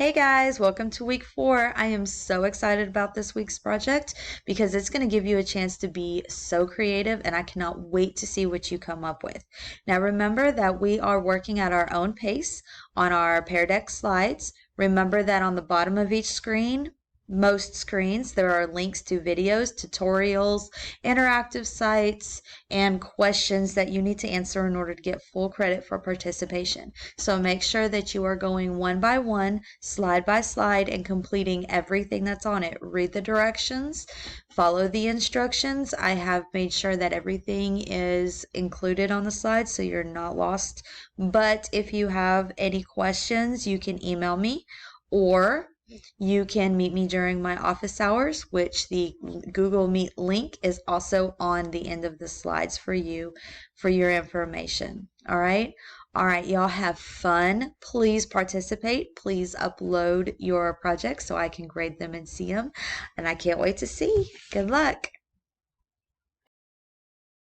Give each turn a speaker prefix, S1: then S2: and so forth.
S1: Hey guys, welcome to week 4. I am so excited about this week's project because it's going to give you a chance to be so creative and I cannot wait to see what you come up with. Now remember that we are working at our own pace on our Pear Deck slides. Remember that on the bottom of each screen, most screens, there are links to videos, tutorials, interactive sites, and questions that you need to answer in order to get full credit for participation. So make sure that you are going one by one, slide by slide, and completing everything that's on it. Read the directions, follow the instructions. I have made sure that everything is included on the slide so you're not lost. But if you have any questions, you can email me or you can meet me during my office hours, which the Google Meet link is also on the end of the slides for you for your information. All right. All right, y'all have fun. Please participate. Please upload your projects so I can grade them and see them. And I can't wait to see. Good luck.